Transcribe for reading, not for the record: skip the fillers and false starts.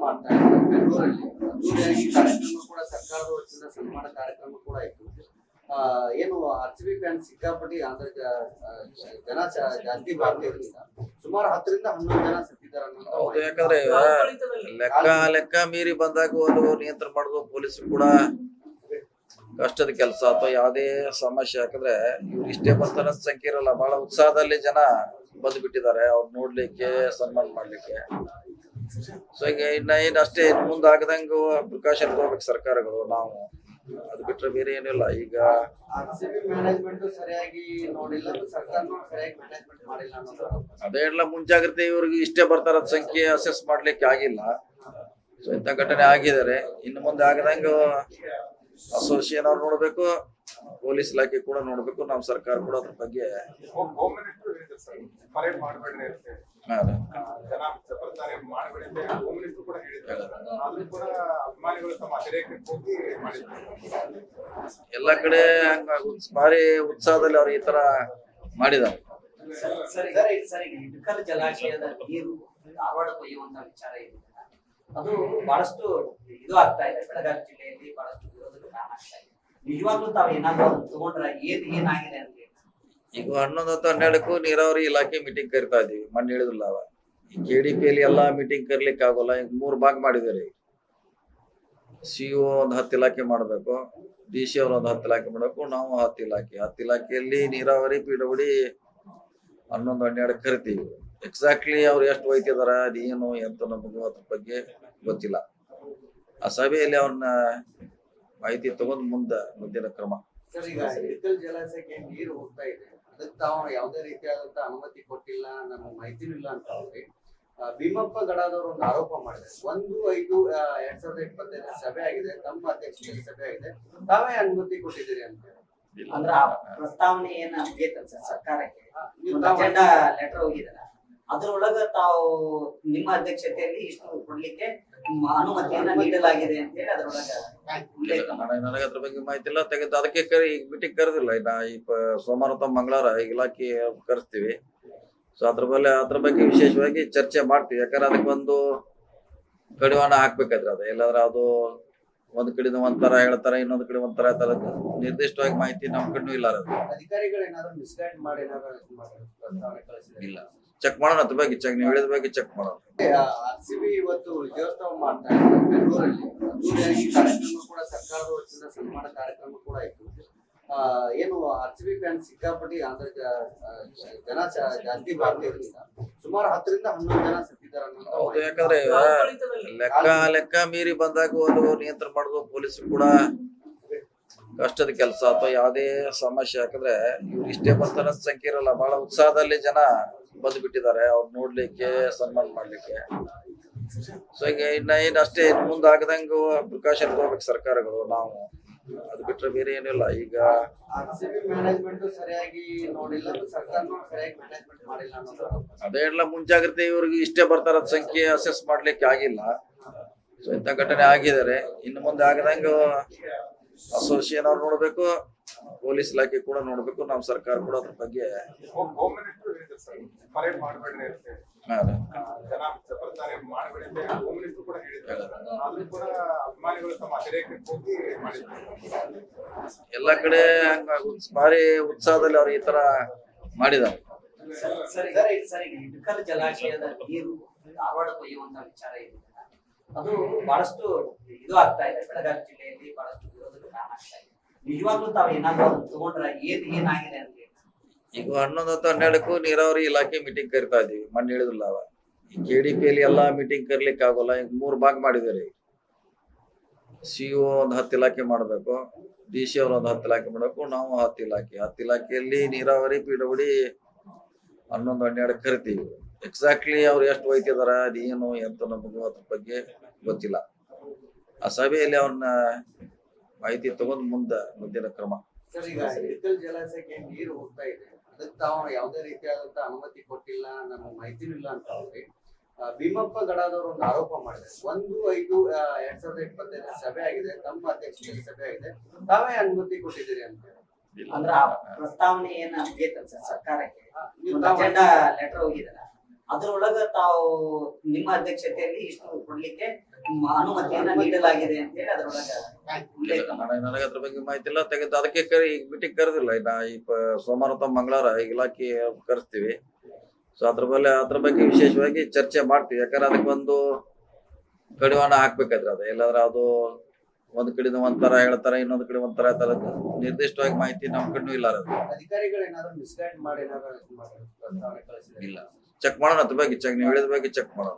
ಮಾಡ್ತಾ ಇದ್ದಾರೆ ಬೆಂಗಳೂರಲ್ಲಿ. ಅದ್ದೂರಿಯಾಗಿ ಕಾರ್ಯಕ್ರಮ ಕೂಡ ಸರ್ಕಾರದ ವತಿಯಿಂದ ಸನ್ಮಾನ ಕಾರ್ಯಕ್ರಮ ಕೂಡ ಇತ್ತು. ಏನು RCB ಫ್ಯಾನ್ ಸಿಕ್ಕಾಪಟ್ಟಿ ಅಂದ್ರೆ ಜನ ಜಾಸ್ತಿ ಭಾಗದಿಂದ ಸುಮಾರು 10ರಿಂದ 11 ಜನ ಸತ್ತಿದ್ದಾರೆ. ಹೌದು, ಯಾಕಂದ್ರೆ ಲೆಕ್ಕ ಮೀರಿ ಬಂದಾಗ ಒಂದು ನಿಯಂತ್ರಣ ಮಾಡೋದು ಪೊಲೀಸ್ ಕೂಡ ಕಷ್ಟದ ಕೆಲಸ ಅಥವಾ ಯಾವುದೇ ಸಮಸ್ಯೆ. ಯಾಕಂದ್ರೆ ಇವ್ರು ಇಷ್ಟೇ ಬರ್ತಾರ ಸಂಖ್ಯೆ ಇರಲ್ಲ, ಬಹಳ ಉತ್ಸಾಹದಲ್ಲಿ ಜನ ಬಂದು ಬಿಟ್ಟಿದ್ದಾರೆ ಅವ್ರು ನೋಡ್ಲಿಕ್ಕೆ, ಸನ್ಮಾನ ಮಾಡ್ಲಿಕ್ಕೆ. ಸೊ ಈಗ ಇನ್ನ ಅಷ್ಟೇ ಮುಂದಾಗದಂಗ ಪ್ರಿಕಾಷನ್ ತಗೋಬೇಕು ಸರ್ಕಾರಗಳು. ನಾವು ಅದು ಬಿಟ್ರೆ ಬೇರೆ ಏನಿಲ್ಲ. ಈಗ RCB ಮ್ಯಾನೇಜ್ಮೆಂಟ್ ಸರಿಯಾಗಿ ನೋಡಿಲ್ಲ, ಸರ್ಕಾರನೂ ಸರಿಯಾಗಿ ಮ್ಯಾನೇಜ್ಮೆಂಟ್ ಮಾಡಿಲ್ಲ ಅನ್ನೋದು ಅದೇ ಎಲ್ಲ ಮುಂಜಾಗ್ರತೆ. ಇವ್ರಿಗೆ ಇಷ್ಟೇ ಬರ್ತಾರ ಸಂಖ್ಯೆ ಅಸೆಸ್ ಮಾಡ್ಲಿಕ್ಕೆ ಆಗಿಲ್ಲ. ಸೊ ಇಂಥ ಘಟನೆ ಆಗಿದ್ದಾರೆ. ಇನ್ನು ಮುಂದೆ ಆಗದಂಗ ಅಸೋಸಿಯೇಷನ್ ಅವ್ರು ನೋಡ್ಬೇಕು, ಪೊಲೀಸ್ ಇಲಾಖೆ ಕೂಡ ನೋಡ್ಬೇಕು, ನಾವು ಸರ್ಕಾರ ಕೂಡ ಅದ್ರ ಬಗ್ಗೆ ಎಲ್ಲ ಕಡೆ ಭಾರಿ ಉತ್ಸಾಹದಲ್ಲಿ ಅವ್ರು ಈ ತರ ಮಾಡಿದ್ದಾರೆ. ಇಳಕಲ್ ಜಲಾಶಯದ ನೀರು ಧಾರವಾಡ ಕೊಯ್ಯುವಂತ ವಿಚಾರ ಇದೆ. ಅದು ಬಹಳಷ್ಟು ಇದು ಆಗ್ತಾ ಇದೆ. ಬೆಳಗಾವಿ ಜಿಲ್ಲೆಯಲ್ಲಿ ಬಹಳಷ್ಟು ವಿರೋಧಕ್ಕೆ ಕಾರಣ ಆಗ್ತಾ ಇದೆ. ನಿಜವಾಗ್ಲೂ ತಾವು ಏನಾದ್ರು ತಗೊಂಡ್ರ ಏನಾಗಿದೆ ಅಂತ ಹೇಳಿ. ಈಗ 11 ಅಥವಾ 12ಕ್ಕೂ ನೀರಾವರಿ ಇಲಾಖೆ ಮೀಟಿಂಗ್ ಕರಿತಾ ಇದೀವಿ. ಮೊನ್ನೆ ಹೇಳಿದ್ರಲ್ಲ, ಈ KDPಯಲ್ಲಿ ಎಲ್ಲಾ ಮೀಟಿಂಗ್ ಕರಿಲಿಕ್ಕೆ ಆಗೋಲ್ಲ. ಈಗ 3 ಭಾಗ ಮಾಡಿದ್ದಾರೆ. CO ಒಂದು 10 ಇಲಾಖೆ ಮಾಡ್ಬೇಕು, DC ಅವ್ರು ಒಂದು 10 ಇಲಾಖೆ ಮಾಡ್ಬೇಕು, ನಾವು 10 ಇಲಾಖೆ. 10 ಇಲಾಖೆಯಲ್ಲಿ ನೀರಾವರಿ PWD 11, 12 ಕರಿತೀವಿ. ಎಕ್ಸಾಕ್ಟ್ಲಿ ಅವ್ರು ಎಷ್ಟು ಒಯ್ತಿದಾರ, ಅದೇನು ಎಂತ ನಮಗೂ ಅದ್ರ ಬಗ್ಗೆ ಗೊತ್ತಿಲ್ಲ. ಆ ಸಭೆಯಲ್ಲಿ ಅವ್ರನ್ನ ಮಾಹಿತಿ ತಗೊಂಡ್ ಮುಂದಿನ ಕ್ರಮ. ಸರ್, ಈಗ ಇಳಕಲ್ ಜಲಾಶಯಕ್ಕೆ ನೀರು ಹೋಗ್ತಾ ಇದೆ, ಅದಕ್ಕೆ ತಾವು ಯಾವುದೇ ರೀತಿಯಾದಂತ ಅನುಮತಿ ಕೊಟ್ಟಿಲ್ಲ, ನಮ್ಗೆ ಮಾಹಿತಿನೂ ಇಲ್ಲ ಅಂತ ಹೇಳಿ ಭೀಮಪ್ಪ ಗಡಾದವರು ಒಂದು ಆರೋಪ ಮಾಡಿದ್ದಾರೆ. 1/5/2025 ಸಭೆ ಆಗಿದೆ, ತಮ್ಮ ಅಧ್ಯಕ್ಷತೆಯಲ್ಲಿ ಸಭೆ ಆಗಿದೆ, ತಾವೇ ಅನುಮತಿ ಕೊಟ್ಟಿದ್ದೀರಿ ಅಂತ. ಅಂದ್ರೆ ಆ ಪ್ರಸ್ತಾವನೆ ಏನ ಆಗೈತಲ್ಲ ಸರ್, ಸರ್ಕಾರಕ್ಕೆ ಅಜೆಂಡಾ ಲೆಟರ್ ಹೋಗಿದಲ್ಲ, ಅದ್ರೊಳಗ ತಾವು ನಿಮ್ಮ ಅಧ್ಯಕ್ಷತೆಯಲ್ಲಿ ಇಷ್ಟು ಕೊಡ್ಲಿಕ್ಕೆ ಅನುಮತಿಯನ್ನ ನೀಡಲಾಗಿದೆ ಅಂತ ಹೇಳಿ ಅದ್ರೊಳಗ ಉಲ್ಲೇಖ. ನನಗೆ ಅದ್ರ ಬಗ್ಗೆ ಮಾಹಿತಿ ಇಲ್ಲ. ತೆಗೆದು ಅದಕ್ಕೆ ಮೀಟಿಂಗ್ ಕರೆದಿಲ್ಲ. ಇನ್ನ ಈ ಸೋಮವಾರ ಅಥವಾ ಮಂಗಳವಾರ ಇಲಾಖೆ ಕರೆಸ್ತೀವಿ. ಸೊ ಅದ್ರ ಬಗ್ಗೆ ವಿಶೇಷವಾಗಿ ಚರ್ಚೆ ಮಾಡ್ತೀವಿ. ಯಾಕಂದ್ರೆ ಅದಕ್ಕೆ ಒಂದು ಕಡಿವಾಣ ಹಾಕ್ಬೇಕಾದ್ರೆ ಅದು ಎಲ್ಲಾದ್ರೆ ಅದು ಒಂದ್ ಕಡೆ ಒಂಥರ ಹೇಳ್ತಾರೆ, ಇನ್ನೊಂದ್ ಕಡೆ ಒಂಥರ ಹೇಳ್ತಾರೆ. ನಿರ್ದಿಷ್ಟವಾಗಿ ಮಾಹಿತಿ ನಮ್ ಕಣ್ಣು ಇಲ್ಲ. ಅಧಿಕಾರಿಗಳು ಏನಾದ್ರು ಮಿಸ್ಗೈಡ್ ಮಾಡಿ ಇಲ್ಲ, ಚೆಕ್ ಮಾಡೋಣ. ಅದ್ರ ಬಗ್ಗೆ ನೀವು ಹೇಳಿದ ಬಗ್ಗೆ ಚೆಕ್ ಮಾಡೋಣ. RCB ಇವತ್ತು ವಿಜಯೋತ್ಸವ ಮಾಡ್ತಾ ಇದ್ದಾರೆ ಬೆಂಗಳೂರಲ್ಲಿ. ಅದ್ದೂರಿಯಾಗಿ ಕಾರ್ಯಕ್ರಮ ಕೂಡ ಸರ್ಕಾರದ ವತಿಯಿಂದ ಸನ್ಮಾನ ಕಾರ್ಯಕ್ರಮ ಕೂಡ ಇತ್ತು. ಏನು RCB ಫ್ಯಾನ್ ಸಿಕ್ಕಾಪಟ್ಟಿ ಅಂದ್ರೆ ಜನ ಜಾಸ್ತಿ ಭಾಗದಿಂದ ಸುಮಾರು 10ರಿಂದ 11 ಜನ ಸತ್ತಿದ್ದಾರೆ. ಹೌದು, ಯಾಕಂದ್ರೆ ಲೆಕ್ಕ ಮೀರಿ ಬಂದಾಗ ಒಂದು ನಿಯಂತ್ರಣ ಮಾಡೋದು ಪೊಲೀಸ್ ಕೂಡ ಕಷ್ಟದ ಕೆಲಸ ಅಥವಾ ಯಾವುದೇ ಸಮಸ್ಯೆ. ಯಾಕಂದ್ರೆ ಇವ್ರು ಇಷ್ಟೇ ಬರ್ತಾರ ಸಂಖ್ಯೆ ಇರಲ್ಲ, ಬಹಳ ಉತ್ಸಾಹದಲ್ಲಿ ಜನ ಬಂದು ಬಿಟ್ಟಿದ್ದಾರೆ ಅವ್ರು ನೋಡ್ಲಿಕ್ಕೆ, ಸನ್ಮಾನ ಮಾಡ್ಲಿಕ್ಕೆ. ಸೊ ಈಗ ಇನ್ನ ಅಷ್ಟೇ ಮುಂದಾಗದಂಗ ಪ್ರಿಕಾಷನ್ ತಗೋಬೇಕು ಸರ್ಕಾರಗಳು. ನಾವು ಅದು ಬಿಟ್ರೆ ಬೇರೆ ಏನಿಲ್ಲ. ಈಗ RCB ಮ್ಯಾನೇಜ್ಮೆಂಟ್ ಸರಿಯಾಗಿ ನೋಡಿಲ್ಲ, ಸರ್ಕಾರನೂ ಸರಿಯಾಗಿ ಮ್ಯಾನೇಜ್ಮೆಂಟ್ ಮಾಡಿಲ್ಲ ಅನ್ನೋದು ಅದೇ ಎಲ್ಲ ಮುಂಜಾಗ್ರತೆ. ಇವ್ರಿಗೆ ಇಷ್ಟೇ ಬರ್ತಾರ ಸಂಖ್ಯೆ ಅಸೆಸ್ ಮಾಡ್ಲಿಕ್ಕೆ ಆಗಿಲ್ಲ. ಸೊ ಇಂಥ ಘಟನೆ ಆಗಿದ್ದಾರೆ. ಇನ್ನು ಮುಂದೆ ಆಗದಂಗ ಅಸೋಸಿಯೇಷನ್ ಅವ್ರು ನೋಡ್ಬೇಕು, ಪೊಲೀಸ್ ಇಲಾಖೆ ಕೂಡ ನೋಡ್ಬೇಕು, ನಾವು ಸರ್ಕಾರ ಕೂಡ ಅದ್ರ ಬಗ್ಗೆ ಎಲ್ಲ ಕಡೆ ಭಾರಿ ಉತ್ಸಾಹದಲ್ಲಿ ಅವ್ರು ಈ ತರ ಮಾಡಿದ್ದಾರೆ. ಇಳಕಲ್ ಜಲಾಶಯದ ನೀರು ಧಾರವಾಡ ಕೊಯ್ಯುವಂತ ವಿಚಾರ ಇದೆ. ಅದು ಬಹಳಷ್ಟು ಇದು ಆಗ್ತಾ ಇದೆ. ಬೆಳಗಾವಿ ಜಿಲ್ಲೆಯಲ್ಲಿ ಬಹಳಷ್ಟು ವಿರೋಧಕ್ಕೆ ಕಾರಣ ಆಗ್ತಾ ಇದೆ. ನಿಜವಾಗ್ಲೂ ತಾವು ಏನಾದ್ರು ತಗೊಂಡ್ರ ಏನಾಗಿದೆ ಅಂತ ಹೇಳಿ. ಈಗ 11 ಅಥವಾ 12ಕ್ಕೂ ನೀರಾವರಿ ಇಲಾಖೆ ಮೀಟಿಂಗ್ ಕರಿತಾ ಇದೀವಿ. ಮೊನ್ನೆ ಹೇಳಿದ್ರಲ್ಲ, ಈ KDPಯಲ್ಲಿ ಎಲ್ಲಾ ಮೀಟಿಂಗ್ ಕರಿಲಿಕ್ಕೆ ಆಗೋಲ್ಲ. ಈಗ 3 ಭಾಗ ಮಾಡಿದ್ದಾರೆ. CO ಒಂದು 10 ಇಲಾಖೆ ಮಾಡ್ಬೇಕು, DC ಅವ್ರು ಒಂದು 10 ಇಲಾಖೆ ಮಾಡ್ಬೇಕು, ನಾವು 10 ಇಲಾಖೆ. 10 ಇಲಾಖೆಯಲ್ಲಿ ನೀರಾವರಿ PWD 11, 12 ಕರಿತೀವಿ. ಎಕ್ಸಾಕ್ಟ್ಲಿ ಅವ್ರು ಎಷ್ಟು ಒಯ್ತಿದಾರ, ಅದೇನು ಎಂತ ನಮಗೂ ಅದ್ರ ಬಗ್ಗೆ ಗೊತ್ತಿಲ್ಲ. ಆ ಸಭೆಯಲ್ಲಿ ಅವ್ರನ್ನ ಮಾಹಿತಿ ತಗೊಂಡ್ ಮುಂದಿನ ಕ್ರಮ. ಸರ್, ಈಗ ಇಳಕಲ್ ಜಲಾಶಯಕ್ಕೆ ನೀರು ಹೋಗ್ತಾ ಇದೆ, ಅದಕ್ಕೆ ತಾವು ಯಾವುದೇ ರೀತಿಯಾದಂತ ಅನುಮತಿ ಕೊಟ್ಟಿಲ್ಲ, ನಮ್ಗೆ ಮಾಹಿತಿನೂ ಇಲ್ಲ ಅಂತ ಹೇಳಿ ಭೀಮಪ್ಪ ಗಡಾದವರು ಒಂದು ಆರೋಪ ಮಾಡಿದ್ದಾರೆ. 1/5/2025 ಸಭೆ ಆಗಿದೆ, ತಮ್ಮ ಅಧ್ಯಕ್ಷತೆಯಲ್ಲಿ ಸಭೆ ಆಗಿದೆ, ತಾವೇ ಅನುಮತಿ ಕೊಟ್ಟಿದ್ದೀರಿ ಅಂತ. ಅಂದ್ರೆ ಆ ಪ್ರಸ್ತಾವನೆ ಏನ ಆಗೈತಲ್ಲ ಸರ್, ಸರ್ಕಾರಕ್ಕೆ ಅಜೆಂಡಾ ಲೆಟರ್ ಹೋಗಿದಲ್ಲ, ಅದ್ರೊಳಗ ತಾವು ನಿಮ್ಮ ಅಧ್ಯಕ್ಷತೆಯಲ್ಲಿ ಇಷ್ಟು ಕೊಡ್ಲಿಕ್ಕೆ ಅನುಮತಿಯನ್ನ ನೀಡಲಾಗಿದೆ ಅಂತ ಹೇಳಿ ಅದ್ರೊಳಗ ಉಲ್ಲೇಖ ಮಾಡಿ. ನನಗೆ ಅದ್ರ ಬಗ್ಗೆ ಮಾಹಿತಿ ಇಲ್ಲ. ತೆಗೆದು ಅದಕ್ಕೆ ಈಗ ಮೀಟಿಂಗ್ ಕರೆದಿಲ್ಲ. ನಾ ಈ ಸೋಮವಾರ ಅಥವಾ ಮಂಗಳವಾರ ಇಲಾಖೆ ಕರೆಸ್ತೀವಿ. ಸೊ ಅದ್ರ ಬಗ್ಗೆ ವಿಶೇಷವಾಗಿ ಚರ್ಚೆ ಮಾಡ್ತೀವಿ. ಯಾಕಂದ್ರೆ ಅದಕ್ಕೆ ಒಂದು ಕಡಿವಾಣ ಹಾಕ್ಬೇಕಾದ್ರೆ ಅದು ಎಲ್ಲಾದ್ರೆ ಅದು ಒಂದ್ ಕಡೆ ಒಂಥರ ಹೇಳ್ತಾರೆ, ಇನ್ನೊಂದ್ ಕಡೆ ಒಂಥರ ಹೇಳ್ತಾರೆ. ನಿರ್ದಿಷ್ಟವಾಗಿ ಮಾಹಿತಿ ನಮ್ ಕಣ್ಣು ಇಲ್ಲ. ಅದು ಅಧಿಕಾರಿಗಳು ಏನಾದ್ರು ಮಿಸ್ಗೈಡ್ ಮಾಡಿ ಏನಾದ್ರು ಪ್ರಸ್ತಾವನೆ ಕಳಿಸಿದ್ರೆ ಇಲ್ಲ, ಚೆಕ್ ಮಾಡೋಣ. ಅದ್ರ ಬಗ್ಗೆ ನೀವು ಹೇಳಿದ ಬಗ್ಗೆ ಚೆಕ್ ಮಾಡೋಣ.